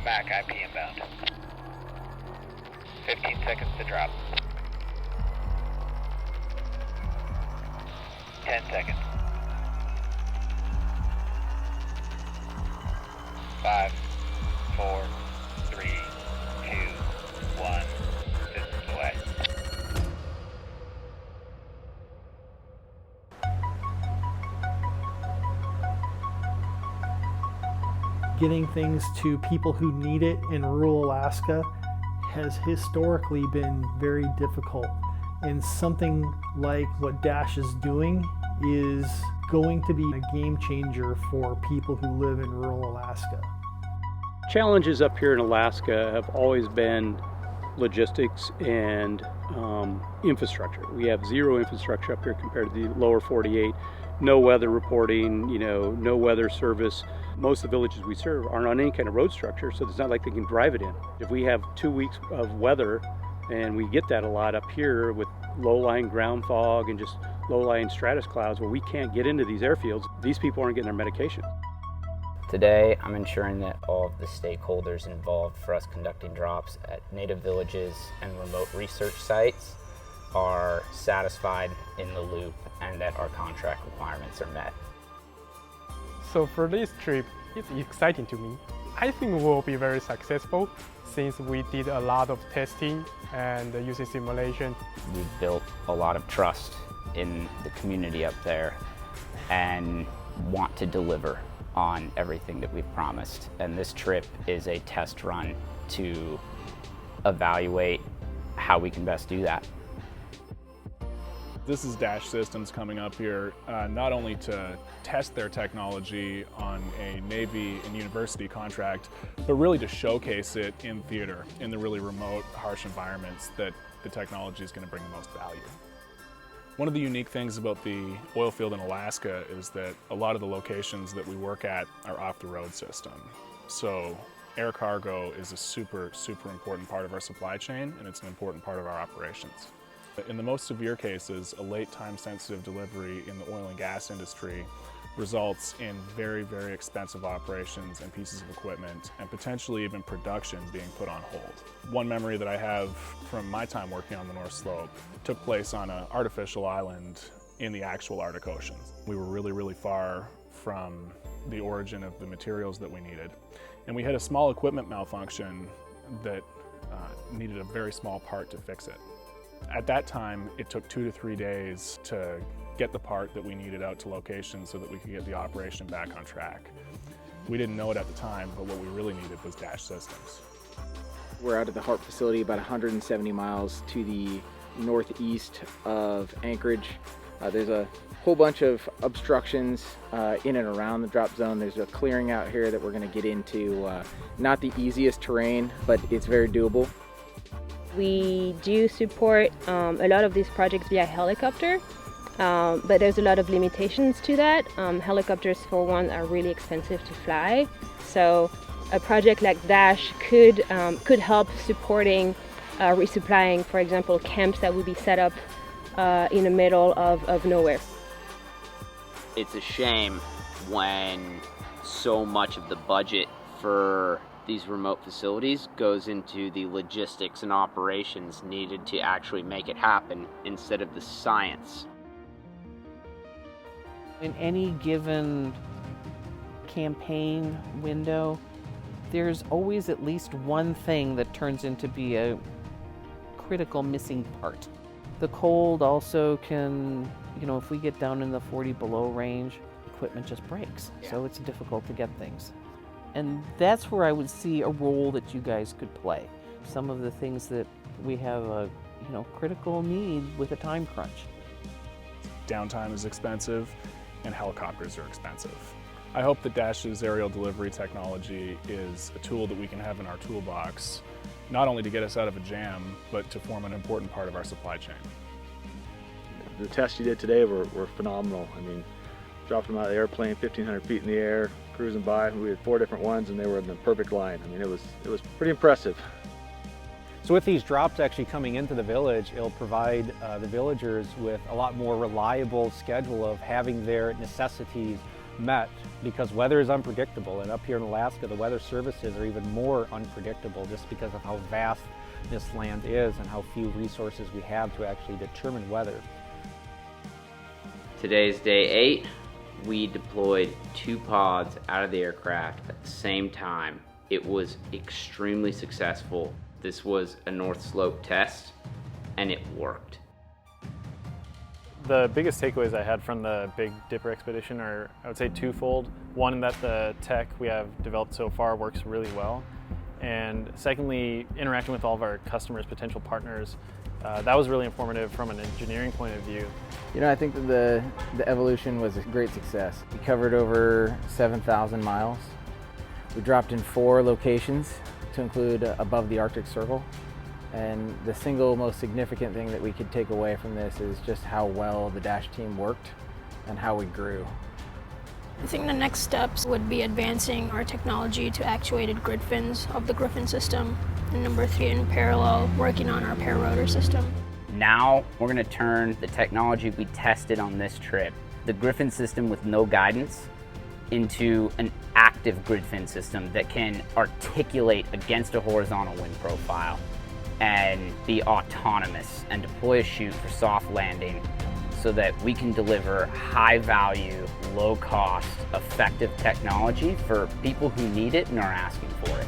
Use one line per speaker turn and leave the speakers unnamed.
Mac IP inbound. 15 seconds to drop. 10 seconds. 5, 4, 3, 2, 1. Systems away.
Getting things to people who need it in rural Alaska has historically been very difficult. And something like what Dash is doing is going to be a game changer for people who live in rural Alaska.
Challenges up here in Alaska have always been logistics and infrastructure. We have zero infrastructure up here compared to the lower 48. No weather reporting, no weather service. Most of the villages we serve aren't on any kind of road structure, so it's not like they can drive it in. If we have 2 weeks of weather, and we get that a lot up here with low-lying ground fog and just low-lying stratus clouds where we can't get into these airfields, these people aren't getting their medication.
Today, I'm ensuring that all of the stakeholders involved for us conducting drops at native villages and remote research sites are satisfied in the loop and that our contract requirements are met.
So for this trip, it's exciting to me. I think we'll be very successful since we did a lot of testing and using simulation.
We've built a lot of trust in the community up there and want to deliver on everything that we've promised. And this trip is a test run to evaluate how we can best do that.
This is Dash Systems coming up here, not only to test their technology on a Navy and university contract, but really to showcase it in theater, in the really remote, harsh environments that the technology is going to bring the most value. One of the unique things about the oil field in Alaska is that a lot of the locations that we work at are off the road system. So air cargo is a super important part of our supply chain, and it's an important part of our operations. In the most severe cases, a late time-sensitive delivery in the oil and gas industry results in very expensive operations and pieces of equipment, and potentially even production being put on hold. One memory that I have from my time working on the North Slope took place on an artificial island in the actual Arctic Ocean. We were really far from the origin of the materials that we needed, and we had a small equipment malfunction that needed a very small part to fix it. At that time, it took 2 to 3 days to get the part that we needed out to location so that we could get the operation back on track. We didn't know it at the time, but what we really needed was Dash Systems.
We're out of the HARP facility about 170 miles to the northeast of Anchorage. There's a whole bunch of obstructions in and around the drop zone. There's a clearing out here that we're going to get into. Not the easiest terrain, but it's very doable.
We do support a lot of these projects via helicopter, but there's a lot of limitations to that. Helicopters, for one, are really expensive to fly, so a project like Dash could help supporting resupplying, for example, camps that would be set up in the middle of nowhere.
It's a shame when so much of the budget for these remote facilities goes into the logistics and operations needed to actually make it happen instead of the science.
In any given campaign window, there's always at least one thing that turns into be a critical missing part. The cold also can, if we get down in the 40 below range, equipment just breaks. Yeah. So it's difficult to get things. And that's where I would see a role that you guys could play. Some of the things that we have a critical need with a time crunch.
Downtime is expensive and helicopters are expensive. I hope that Dash's aerial delivery technology is a tool that we can have in our toolbox, not only to get us out of a jam, but to form an important part of our supply chain.
The tests you did today were phenomenal. I mean, dropped them out of the airplane 1,500 feet in the air, cruising by. We had 4 different ones and they were in the perfect line. I mean, it was pretty impressive.
So with these drops actually coming into the village, it'll provide the villagers with a lot more reliable schedule of having their necessities met because weather is unpredictable, and up here in Alaska the weather services are even more unpredictable just because of how vast this land is and how few resources we have to actually determine weather.
Today's day 8. We deployed 2 pods out of the aircraft at the same time. It was extremely successful. This was a North Slope test, and it worked.
The biggest takeaways I had from the Big Dipper expedition are, I would say, twofold. One, that the tech we have developed so far works really well. And secondly, interacting with all of our customers, potential partners, that was really informative from an engineering point of view.
You know, I think that the evolution was a great success. We covered over 7,000 miles. We dropped in 4 locations to include above the Arctic Circle. And the single most significant thing that we could take away from this is just how well the Dash team worked and how we grew.
I think the next steps would be advancing our technology to actuated grid fins of the Griffin system. And number 3, in parallel, working on our pair rotor system.
Now we're going to turn the technology we tested on this trip, the Griffin system with no guidance, into an active grid fin system that can articulate against a horizontal wind profile and be autonomous and deploy a chute for soft landing so that we can deliver high value, low cost, effective technology for people who need it and are asking for it.